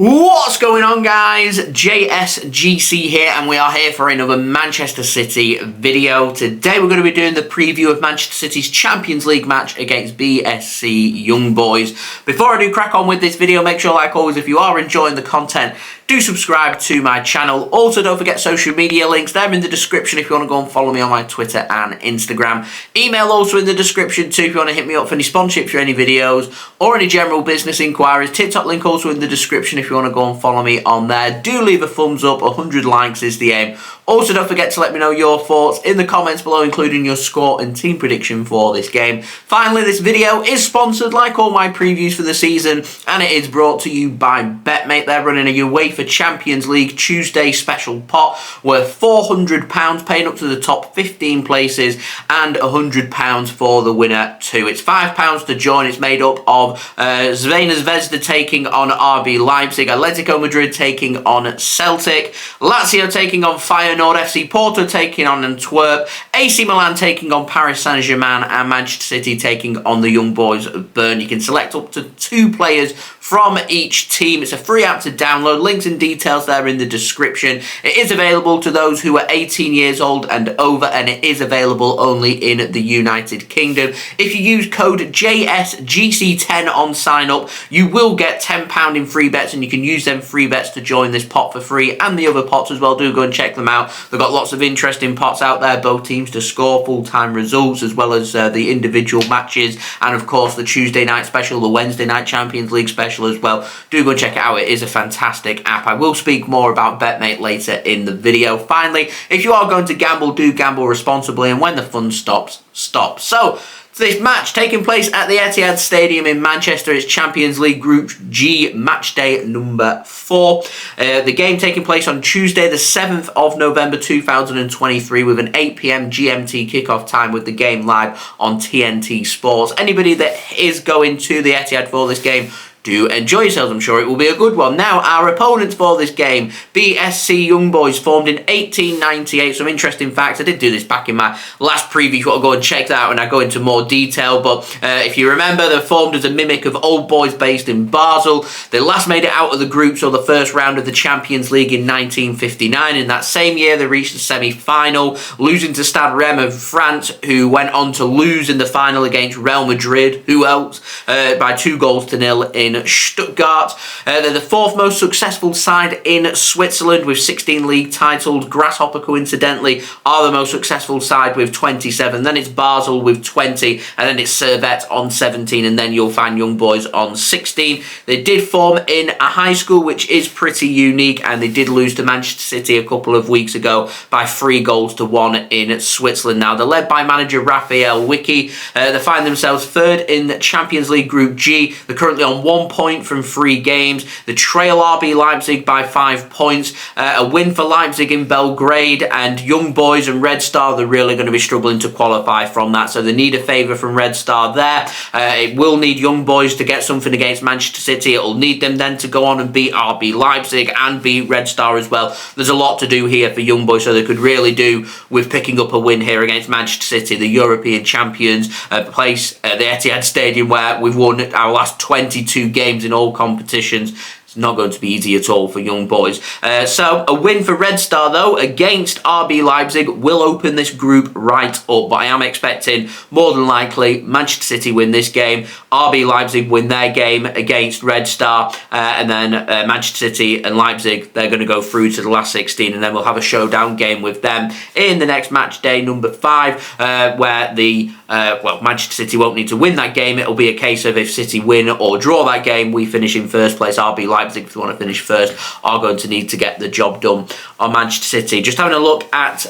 What's going on, guys? JSGC here, and we are here for another Manchester City video. Today we're going to be doing the preview of Manchester City's Champions League match against BSC Young Boys. Before I do crack on with this video, make sure, like always, if you are enjoying the content, do subscribe to my channel. Also, don't forget social media links. They're in the description if you want to go and follow me on my Twitter and Instagram. Email also in the description too if you want to hit me up for any sponsorships for any videos or any general business inquiries. TikTok link also in the description if you want to go and follow me on there. Do leave a thumbs up. 100 likes is the aim. Also, don't forget to let me know your thoughts in the comments below, including your score and team prediction for this game. Finally, this video is sponsored, like all my previews for the season, and it is brought to you by BetMate. They're running a UEFA Champions League Tuesday special pot worth £400, paying up to the top 15 places, and £100 for the winner too. It's £5 to join. It's made up of Crvena Zvezda taking on RB Leipzig, Atletico Madrid taking on Celtic, Lazio taking on Feyenoord, FC Porto taking on Antwerp, AC Milan taking on Paris Saint-Germain, and Manchester City taking on the Young Boys of Bern. You can select up to 2 players from each team. It's a free app to download. Links and details there in the description. It is available to those who are 18 years old and over, and it is available only in the United Kingdom. If you use code JSGC10 on sign up, you will get £10 in free bets, and you can use them free bets to join this pot for free and the other pots as well. Do go and check them out. They've got lots of interesting pots out there, both teams to score, full-time results, as well as the individual matches, and of course the Tuesday night special, the Wednesday night Champions League special as well. Do go and check it out. It is a fantastic app. I will speak more about BetMate later in the video. Finally, if you are going to gamble, do gamble responsibly, and when the fun stops, stop. So, this match taking place at the Etihad Stadium in Manchester. It's Champions League Group G match day number 4. The game taking place on Tuesday the 7th of November 2023 with an 8 PM GMT kickoff time, with the game live on TNT Sports. Anybody that is going to the Etihad for this game, do enjoy yourselves. I'm sure it will be a good one. Now, our opponents for this game, BSC Young Boys, formed in 1898. Some interesting facts. I did do this back in my last preview. If you want to go and check that out and I go into more detail. But if you remember, they're formed as a mimic of Old Boys based in Basel. They last made it out of the groups or the first round of the Champions League in 1959. In that same year, they reached the semi-final, losing to Stade Reims of France, who went on to lose in the final against Real Madrid, who else, by 2-0 in Stuttgart. They're the 4th most successful side in Switzerland with 16 league titles. Grasshopper, coincidentally, are the most successful side with 27. Then it's Basel with 20, and then it's Servette on 17, and then you'll find Young Boys on 16. They did form in a high school, which is pretty unique, and they did lose to Manchester City a couple of weeks ago by 3-1 in Switzerland. Now, they're led by manager Raphael Wicky. They find themselves 3rd in the Champions League Group G. They're currently on 1 point from 3 games. They trail RB Leipzig by 5 points. A win for Leipzig in Belgrade, and Young Boys and Red Star, they're really going to be struggling to qualify from that, so they need a favour from Red Star there. It will need Young Boys to get something against Manchester City. It'll need them then to go on and beat RB Leipzig and beat Red Star as well. There's a lot to do here for Young Boys, so they could really do with picking up a win here against Manchester City, the European champions, place at the Etihad Stadium, where we've won our last 22 games in all competitions. It's not going to be easy at all for Young Boys. So a win for Red Star, though, against RB Leipzig will open this group right up. But I am expecting, more than likely, Manchester City win this game, RB Leipzig win their game against Red Star, and then Manchester City and Leipzig, they're going to go through to the last 16, and then we'll have a showdown game with them in the next match day number 5, where the Manchester City won't need to win that game. It'll be a case of if City win or draw that game, we finish in first place. RB Leipzig, if they want to finish first, are going to need to get the job done on Manchester City. Just having a look at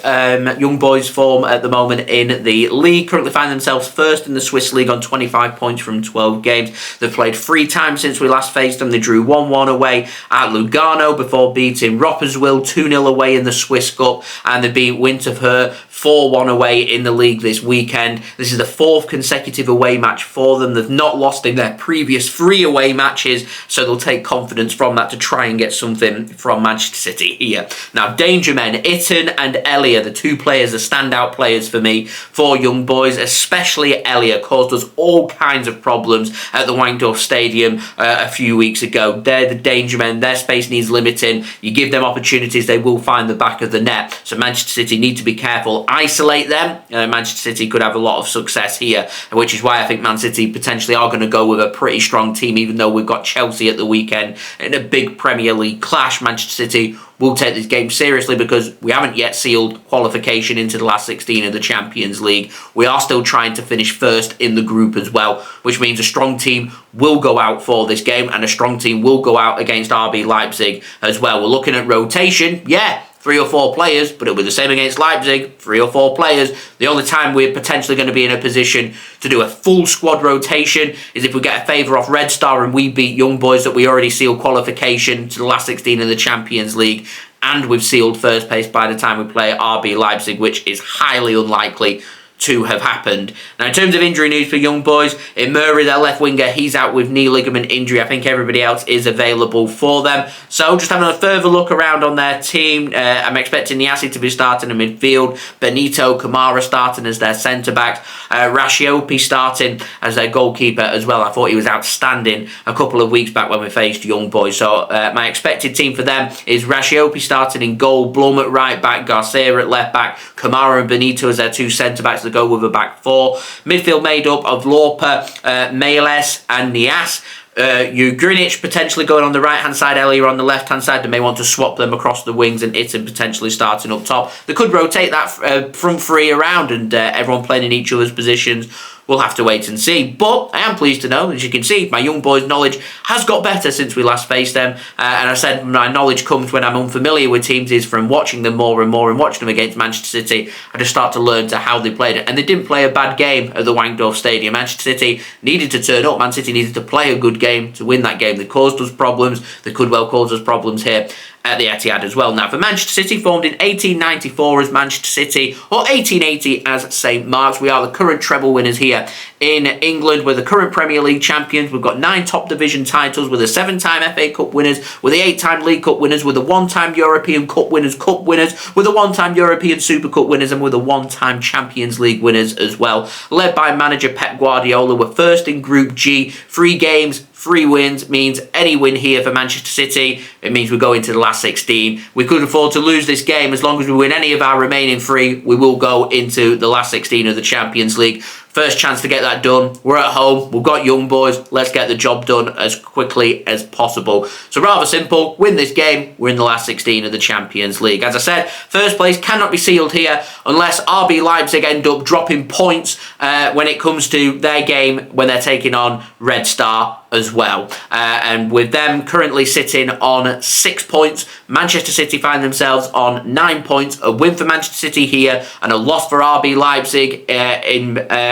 Young Boys' form at the moment in the league. Currently find themselves 1st in the Swiss League on 25 points from 12 games. They've played 3 times since we last faced them. They drew 1-1 away at Lugano before beating Rapperswil 2-0 away in the Swiss Cup, and they beat Winterthur 4-1 away in the league this weekend. This is the 4th consecutive away match for them. They've not lost in their previous 3 away matches, so they'll take confidence from that to try and get something from Manchester City here. Now, danger men, Itten and Elia, the 2 players, the standout players for me, for young boys, especially Elia, caused us all kinds of problems at the Etihad Stadium a few weeks ago. They're the danger men. Their space needs limiting. You give them opportunities, they will find the back of the net. So Manchester City need to be careful. Isolate them. Manchester City could have a lot of success here, which is why I think Man City potentially are going to go with a pretty strong team, even though we've got Chelsea at the weekend in a big Premier League clash. Manchester City will take this game seriously because we haven't yet sealed qualification into the last 16 of the Champions League. We are still trying to finish first in the group as well, which means a strong team will go out for this game and a strong team will go out against RB Leipzig as well. We're looking at rotation. Yeah, 3 or 4 players, but it'll be the same against Leipzig, 3 or 4 players. The only time we're potentially going to be in a position to do a full squad rotation is if we get a favour off Red Star and we beat young boys that we already sealed qualification to the last 16 of the Champions League, and we've sealed first place by the time we play RB Leipzig, which is highly unlikely to have happened. Now, in terms of injury news for young boys, in Murray, their left winger, he's out with knee ligament injury. I think everybody else is available for them. So, just having a further look around on their team, I'm expecting Niassi to be starting in midfield, Benito, Kamara starting as their centre-backs, Rashiopi starting as their goalkeeper as well. I thought he was outstanding a couple of weeks back when we faced young boys. So, my expected team for them is Rashiopi starting in goal, Blum at right back, Garcia at left back, Kamara and Benito as their 2 centre-backs to go with a back 4. Midfield made up of Lorpa, Meiles and Nias. Grealish potentially going on the right hand side, Elia on the left hand side. They may want to swap them across the wings and Itten potentially starting up top. They could rotate that front 3 around and everyone playing in each other's positions. We'll have to wait and see. But I am pleased to know, as you can see, my young boys' knowledge has got better since we last faced them. And I said my knowledge comes when I'm unfamiliar with teams is from watching them more and more and watching them against Manchester City. I just start to learn to how they played it. And they didn't play a bad game at the Etihad Stadium. Manchester City needed to turn up. Man City needed to play a good game to win that game. They caused us problems. They could well cause us problems here at the Etihad as well. Now, for Manchester City, formed in 1894 as Manchester City, or 1880 as St. Mark's, we are the current treble winners here in England. We're the current Premier League champions. We've got 9 top division titles. We're the 7-time FA Cup winners. We're the 8-time League Cup winners. We're the 1-time European Cup winners. We're the 1-time European Super Cup winners, and we're the 1-time Champions League winners as well. Led by manager Pep Guardiola, we're first in Group G, 3 games, 3 wins means any win here for Manchester City, it means we go into the last 16. We could afford to lose this game. As long as we win any of our remaining 3, we will go into the last 16 of the Champions League. First chance to get that done. We're at home. We've got young boys. Let's get the job done as quickly as possible. So rather simple. Win this game. We're in the last 16 of the Champions League. As I said, first place cannot be sealed here unless RB Leipzig end up dropping points when it comes to their game when they're taking on Red Star as well. And with them currently sitting on 6 points, Manchester City find themselves on 9 points. A win for Manchester City here and a loss for RB Leipzig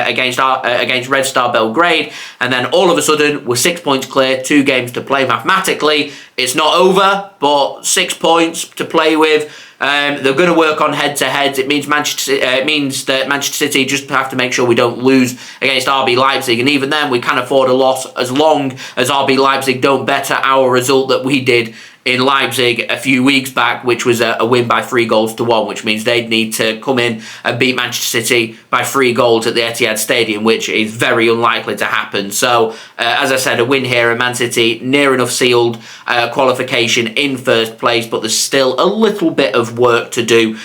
against Red Star Belgrade, and then all of a sudden we're 6 points clear, 2 games to play. Mathematically it's not over, but 6 points to play with. They're going to work on head-to-heads. It means that Manchester City just have to make sure we don't lose against RB Leipzig, and even then we can afford a loss as long as RB Leipzig don't better our result that we did in Leipzig a few weeks back, which was a win by 3-1, which means they'd need to come in and beat Manchester City by 3 goals at the Etihad Stadium, which is very unlikely to happen. So, as I said, a win here, and Man City near enough sealed qualification in first place, but there's still a little bit of work to do.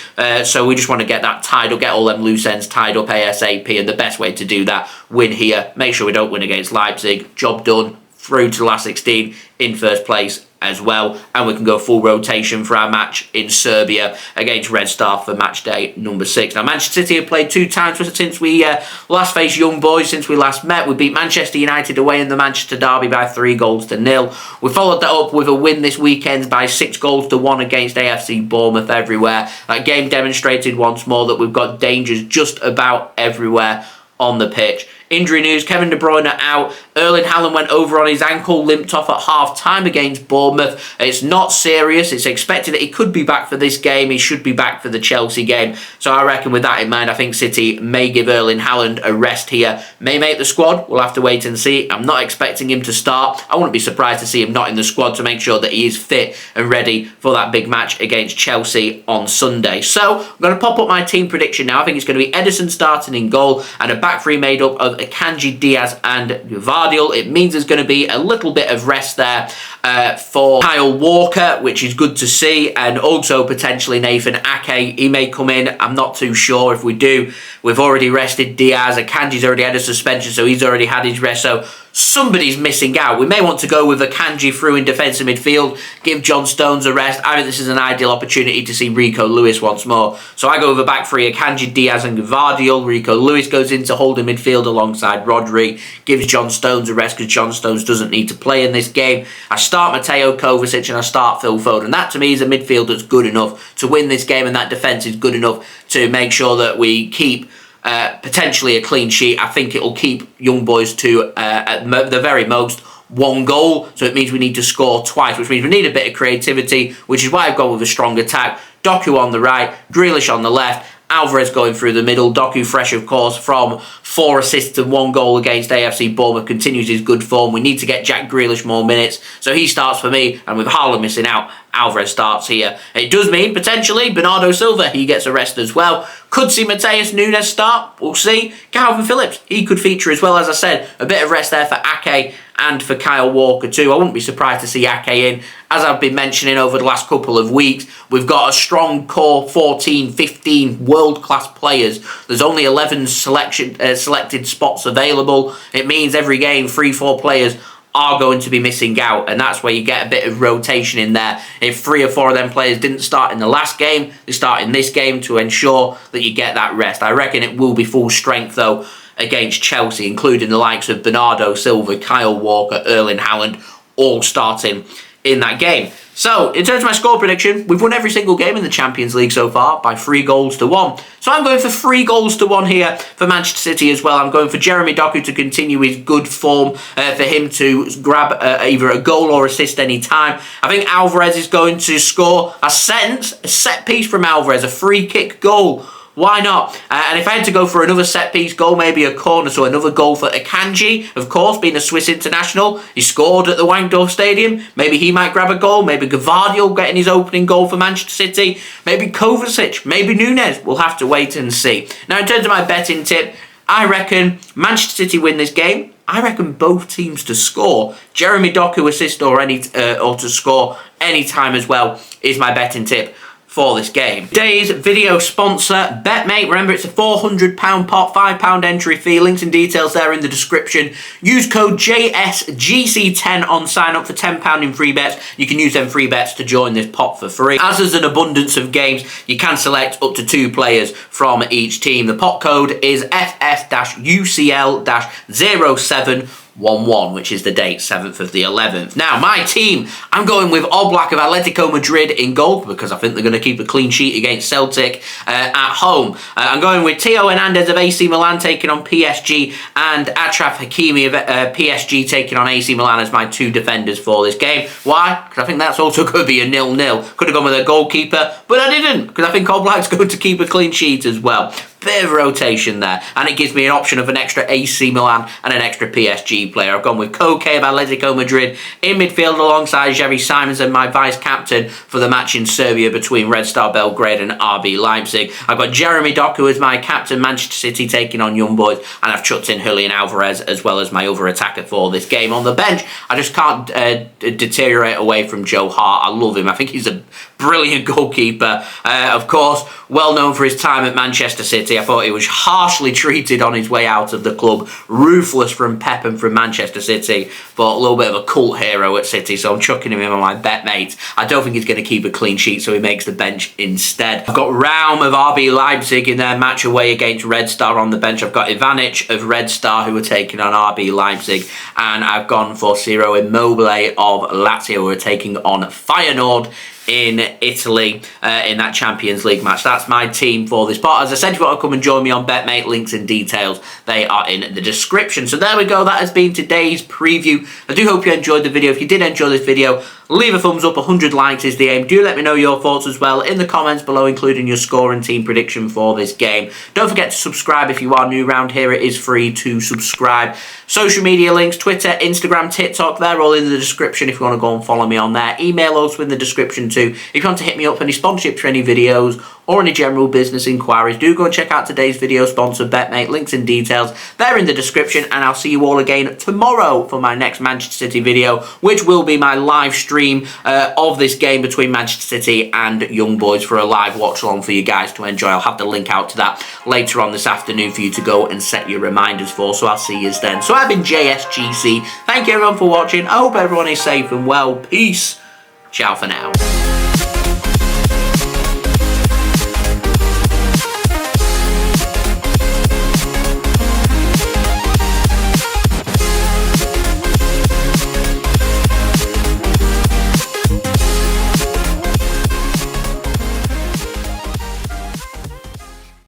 So we just want to get that tied up, get all them loose ends tied up ASAP, and the best way to do that, win here, make sure we don't win against Leipzig, job done, through to the last 16 in first place as well, and we can go full rotation for our match in Serbia against Red Star for match day number 6. Now, Manchester City have played 2 times since we last faced young boys, since we last met. We beat Manchester United away in the Manchester derby by 3-0. We followed that up with a win this weekend by 6-1 against AFC Bournemouth everywhere. That game demonstrated once more that we've got dangers just about everywhere on the pitch. Injury news, Kevin De Bruyne out Erling Haaland went over on his ankle, limped off at half-time against Bournemouth. It's not serious. It's expected that he could be back for this game. He should be back for the Chelsea game. So I reckon with that in mind, I think City may give Erling Haaland a rest here. May make the squad. We'll have to wait and see. I'm not expecting him to start. I wouldn't be surprised to see him not in the squad to make sure that he is fit and ready for that big match against Chelsea on Sunday. So I'm going to pop up my team prediction now. I think it's going to be Ederson starting in goal and a back three made up of Akanji, Dias and Gvardiol. It means there's going to be a little bit of rest there for Kyle Walker, which is good to see, and also potentially Nathan Ake. He may come in. I'm not too sure. If we do, we've already rested Dias. Akanji's already had a suspension, so he's already had his rest. So somebody's missing out. We may want to go with Akanji through in defensive midfield, give John Stones a rest. I think this is an ideal opportunity to see Rico Lewis once more. So I go with a back three, Akanji, Dias and Gvardiol. Rico Lewis goes into holding midfield alongside Rodri, gives John Stones a rest because John Stones doesn't need to play in this game. I start Mateo Kovacic and I start Phil Foden. That to me is a midfield that's good enough to win this game, and that defence is good enough to make sure that we keep potentially a clean sheet. I think it will keep young boys to, at the very most, one goal. So it means we need to score twice, which means we need a bit of creativity, which is why I've gone with a strong attack. Doku on the right, Grealish on the left, Alvarez going through the middle. Doku fresh, of course, from 4 assists and 1 goal against AFC Bournemouth, continues his good form. We need to get Jack Grealish more minutes, so he starts for me, and with Haaland missing out, Alvarez starts here. It does mean, potentially, Bernardo Silva, he gets a rest as well. Could see Matheus Nunes start, we'll see. Kalvin Phillips, he could feature as well. As I said, a bit of rest there for Ake and for Kyle Walker too. I wouldn't be surprised to see Ake in. As I've been mentioning over the last couple of weeks, we've got a strong core 14, 15 world-class players. There's only 11 selected spots available. It means every game, 3-4 players are going to be missing out, and that's where you get a bit of rotation in there. If 3 or 4 of them players didn't start in the last game, they start in this game to ensure that you get that rest. I reckon it will be full strength though against Chelsea, including the likes of Bernardo Silva, Kyle Walker, Erling Haaland, all starting in that game. So, in terms of my score prediction, we've won every single game in the Champions League so far by 3-1. So I'm going for 3-1 here for Manchester City as well. I'm going for Jeremy Doku to continue his good form, for him to grab either a goal or assist any time. I think Alvarez is going to score a set piece from Alvarez, a free kick goal. Why not? And if I had to go for another set-piece goal, maybe a corner, so another goal for Akanji, of course, being a Swiss international. He scored at the Etihad Stadium. Maybe he might grab a goal. Maybe Gvardiol getting his opening goal for Manchester City. Maybe Kovacic. Maybe Nunes. We'll have to wait and see. Now, in terms of my betting tip, I reckon Manchester City win this game. I reckon both teams to score. Jeremy Doku assist or to score any time as well is my betting tip for this game. Today's video sponsor, BetMate. Remember, it's a £400 pot, £5 entry fee. Links and details there in the description. Use code JSGC10 on sign up for £10 in free bets. You can use them free bets to join this pot for free. As there's an abundance of games, you can select up to 2 players from each team. The pot code is FF-UCL-0711, which is the date, 7th of the 11th. Now, my team, I'm going with Oblak of Atletico Madrid in goal because I think they're going to keep a clean sheet against Celtic at home. I'm going with Theo Hernandez of AC Milan taking on PSG and Achraf Hakimi of PSG taking on AC Milan as my 2 defenders for this game. Why? Because I think that's also going to be a 0-0. Could have gone with a goalkeeper, but I didn't because I think Oblak's going to keep a clean sheet as well. Bit of rotation there, and it gives me an option of an extra AC Milan and an extra PSG player. I've gone with Koke of Atletico Madrid in midfield alongside Xavi Simons and my vice-captain for the match in Serbia between Red Star Belgrade and RB Leipzig. I've got Jeremy Doku as my captain, Manchester City taking on Young Boys, and I've chucked in Julian Alvarez as well as my other attacker for this game. On the bench, I just can't deteriorate away from Joe Hart. I love him. I think he's a brilliant goalkeeper. Of course, well known for his time at Manchester City. I thought he was harshly treated on his way out of the club. Ruthless from Pep and from Manchester City, but a little bit of a cult hero at City, so I'm chucking him in on my bet mates. I don't think he's going to keep a clean sheet, so he makes the bench instead. I've got Raum of RB Leipzig in their match away against Red Star on the bench. I've got Ivanic of Red Star who are taking on RB Leipzig, and I've gone for Ciro Immobile of Lazio who are taking on Feyenoord in Italy in that Champions League match. That's my team for this pot. As I said, you've got a come and join me on BetMate. Links and details, they are in the description. So there we go. That has been today's preview. I do hope you enjoyed the video. If you did enjoy this video, leave a thumbs up. 100 likes is the aim. Do let me know your thoughts as well in the comments below, including your score and team prediction for this game. Don't forget to subscribe if you are new around here. It is free to subscribe. Social media links, Twitter, Instagram, TikTok, they're all in the description if you want to go and follow me on there. Email also in the description too. If you want to hit me up for any sponsorships for any videos or any general business inquiries, do go and check out today's video sponsor, BetMate. Links and details, they're in the description, and I'll see you all again tomorrow for my next Manchester City video, which will be my live stream of this game between Manchester City and Young Boys for a live watch along for you guys to enjoy. I'll have the link out to that later on this afternoon for you to go and set your reminders for, so I'll see you then. So I've been JSGC. Thank you everyone for watching. I hope everyone is safe and well. Peace. Ciao for now.